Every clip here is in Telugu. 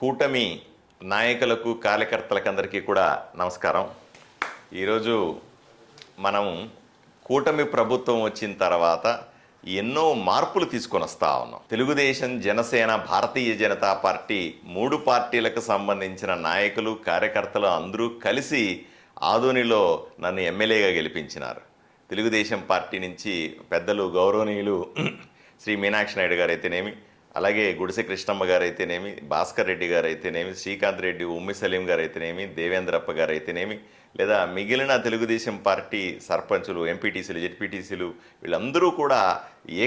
కూటమి నాయకులకు కార్యకర్తలకు అందరికీ కూడా నమస్కారం. ఈరోజు మనం కూటమి ప్రభుత్వం వచ్చిన తర్వాత ఎన్నో మార్పులు తీసుకొని వస్తా ఉన్నాం. తెలుగుదేశం, జనసేన, భారతీయ జనతా పార్టీ 3 పార్టీలకు సంబంధించిన నాయకులు, కార్యకర్తలు అందరూ కలిసి ఆదోనిలో నన్ను ఎమ్మెల్యేగా గెలిపించినారు. తెలుగుదేశం పార్టీ నుంచి పెద్దలు గౌరవనీయులు శ్రీ మీనాక్షి నాయుడు గారు అయితేనేమి, అలాగే గుడిసె కృష్ణమ్మ గారు అయితేనేమి, భాస్కర్ రెడ్డి గారు అయితేనేమి, శ్రీకాంత్ రెడ్డి, ఉమ్మి సలీం గారు అయితేనేమి, దేవేంద్రప్ప గారు అయితేనేమి, లేదా మిగిలిన తెలుగుదేశం పార్టీ సర్పంచులు, ఎంపీటీసీలు, జెడ్పీటీసీలు వీళ్ళందరూ కూడా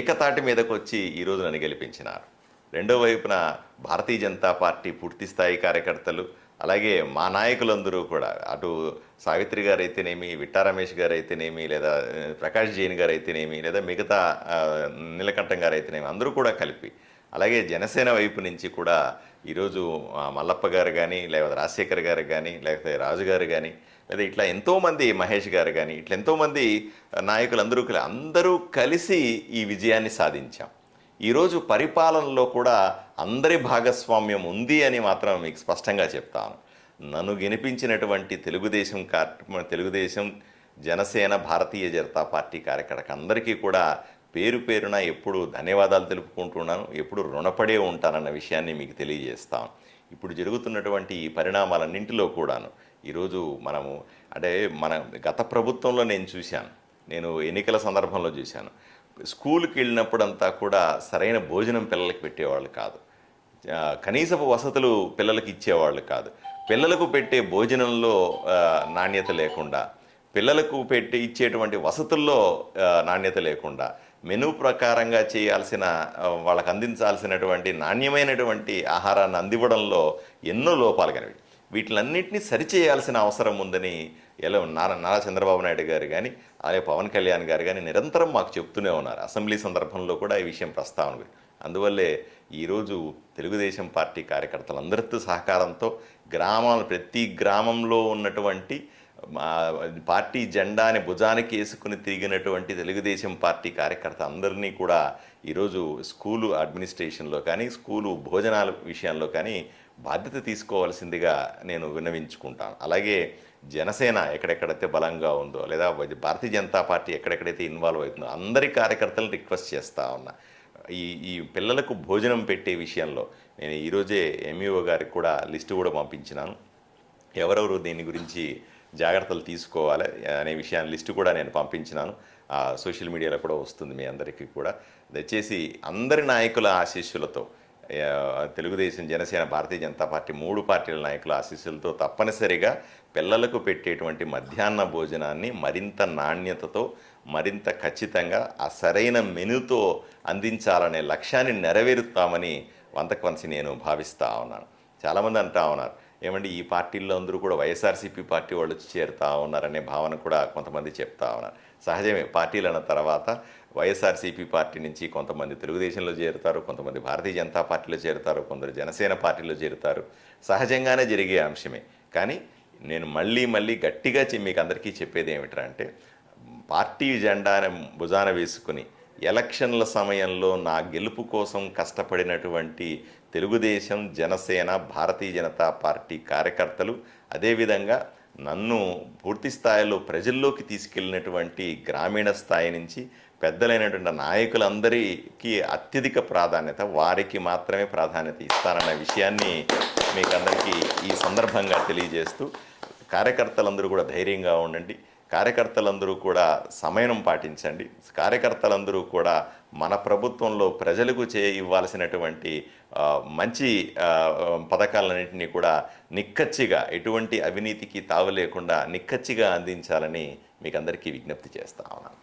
ఏకతాటి మీదకు వచ్చి ఈరోజు నన్ను గెలిపించినారు. రెండో వైపున భారతీయ జనతా పార్టీ పూర్తిస్థాయి కార్యకర్తలు, అలాగే మా నాయకులందరూ కూడా అటు సావిత్రి గారు అయితేనేమి, విట్టా రమేష్ గారు అయితేనేమి, లేదా ప్రకాష్ జైన్ గారు అయితేనేమి, లేదా మిగతా నీలకంఠం గారు అయితేనేమి అందరూ కూడా కలిపి, అలాగే జనసేన వైపు నుంచి కూడా ఈరోజు మల్లప్ప గారు కానీ, లేదా రాజశేఖర్ గారు కానీ, లేకపోతే రాజు గారు కానీ, లేదా ఇట్లా ఎంతోమంది, మహేష్ గారు కానీ, ఇట్లా ఎంతోమంది నాయకులు అందరూ కలిసి ఈ విజయాన్ని సాధించాం. ఈరోజు పరిపాలనలో కూడా అందరి భాగస్వామ్యం ఉంది అని మాత్రం మీకు స్పష్టంగా చెప్తాను. నన్ను గెలిపించినటువంటి తెలుగుదేశం, జనసేన, భారతీయ జనతా పార్టీ కార్యకర్తలకు అందరికీ కూడా పేరు పేరున ఎప్పుడు ధన్యవాదాలు తెలుపుకుంటున్నాను, ఎప్పుడు రుణపడే ఉంటానన్న విషయాన్ని మీకు తెలియజేస్తాను. ఇప్పుడు జరుగుతున్నటువంటి ఈ పరిణామాలన్నింటిలో కూడాను ఈరోజు మన గత ప్రభుత్వంలో నేను ఎన్నికల సందర్భంలో చూశాను. స్కూల్కి వెళ్ళినప్పుడంతా కూడా సరైన భోజనం పిల్లలకి పెట్టేవాళ్ళు కాదు, కనీసపు వసతులు పిల్లలకి ఇచ్చేవాళ్ళు కాదు, పిల్లలకు పెట్టే భోజనంలో నాణ్యత లేకుండా, పిల్లలకు ఇచ్చేటువంటి వసతుల్లో నాణ్యత లేకుండా, మెనూ ప్రకారంగా చేయాల్సిన, వాళ్ళకు అందించాల్సినటువంటి నాణ్యమైనటువంటి ఆహారాన్ని అందివ్వడంలో ఎన్నో లోపాలు కనివి. వీటిలన్నింటినీ సరిచేయాల్సిన అవసరం ఉందని నారా చంద్రబాబు నాయుడు గారు కానీ, అలాగే పవన్ కళ్యాణ్ గారు కానీ నిరంతరం మాకు చెప్తూనే ఉన్నారు. అసెంబ్లీ సందర్భంలో కూడా ఈ విషయం ప్రస్తావన. అందువల్లే ఈరోజు తెలుగుదేశం పార్టీ కార్యకర్తలందరితో సహకారంతో ప్రతి గ్రామంలో ఉన్నటువంటి పార్టీ జెండాని భుజానికి వేసుకుని తిరిగినటువంటి తెలుగుదేశం పార్టీ కార్యకర్త అందరినీ కూడా ఈరోజు స్కూలు అడ్మినిస్ట్రేషన్లో కానీ, స్కూలు భోజనాల విషయంలో కానీ బాధ్యత తీసుకోవాల్సిందిగా నేను విన్నవించుకుంటాను. అలాగే జనసేన ఎక్కడెక్కడైతే బలంగా ఉందో, లేదా భారతీయ జనతా పార్టీ ఎక్కడెక్కడైతే ఇన్వాల్వ్ అవుతుందో అందరి కార్యకర్తలను రిక్వెస్ట్ చేస్తూ ఉన్నా. ఈ పిల్లలకు భోజనం పెట్టే విషయంలో నేను ఈరోజే ఎంఈఓ గారికి కూడా లిస్టు కూడా పంపించినాను. ఎవరెవరు దీని గురించి జాగ్రత్తలు తీసుకోవాలి అనే విషయాన్ని లిస్టు కూడా నేను పంపించినాను. సోషల్ మీడియాలో కూడా వస్తుంది మీ అందరికీ కూడా. దయచేసి అందరి నాయకుల ఆశీస్సులతో, తెలుగుదేశం, జనసేన, భారతీయ జనతా పార్టీ 3 పార్టీల నాయకుల ఆశీస్సులతో తప్పనిసరిగా పిల్లలకు పెట్టేటువంటి మధ్యాహ్న భోజనాన్ని మరింత నాణ్యతతో, మరింత ఖచ్చితంగా ఆ సరైన మెనూతో అందించాలనే లక్ష్యాన్ని నెరవేరుతామని వంతకొనసి నేను భావిస్తూ ఉన్నాను. చాలామంది అంటూ ఉన్నారు, ఏమంటే ఈ పార్టీల్లో అందరూ కూడా వైఎస్ఆర్సీపీ పార్టీ వాళ్ళు చేరుతూ ఉన్నారనే భావన కూడా కొంతమంది చెప్తా ఉన్నారు. సహజమే, పార్టీలు అన్న తర్వాత వైఎస్ఆర్సీపీ పార్టీ నుంచి కొంతమంది తెలుగుదేశంలో చేరుతారు, కొంతమంది భారతీయ జనతా పార్టీలో చేరుతారు, కొందరు జనసేన పార్టీలో చేరుతారు. సహజంగానే జరిగే అంశమే. కానీ నేను మళ్ళీ గట్టిగా మీకు అందరికీ చెప్పేది ఏమిటంటే, పార్టీ జెండాను భుజాన వేసుకుని ఎలక్షన్ల సమయంలో నా గెలుపు కోసం కష్టపడినటువంటి తెలుగుదేశం, జనసేన, భారతీయ జనతా పార్టీ కార్యకర్తలు, అదేవిధంగా నన్ను పూర్తి స్థాయిలో ప్రజల్లోకి తీసుకెళ్ళినటువంటి గ్రామీణ స్థాయి నుంచి పెద్దలైనటువంటి నాయకులందరికీ అత్యధిక ప్రాధాన్యత, వారికి మాత్రమే ప్రాధాన్యత ఇస్తానన్న విషయాన్ని మీకు అందరికీ ఈ సందర్భంగా తెలియజేస్తూ, కార్యకర్తలందరూ కూడా ధైర్యంగా ఉండండి, కార్యకర్తలందరూ కూడా సమయం పాటించండి, కార్యకర్తలందరూ కూడా మన ప్రభుత్వంలో ప్రజలకు ఇవ్వాల్సినటువంటి మంచి పథకాలన్నింటినీ కూడా నిక్కచ్చిగా, ఎటువంటి అవినీతికి తావు లేకుండా నిక్కచ్చిగా అందించాలని మీకు అందరికీ విజ్ఞప్తి చేస్తా ఉన్నాను.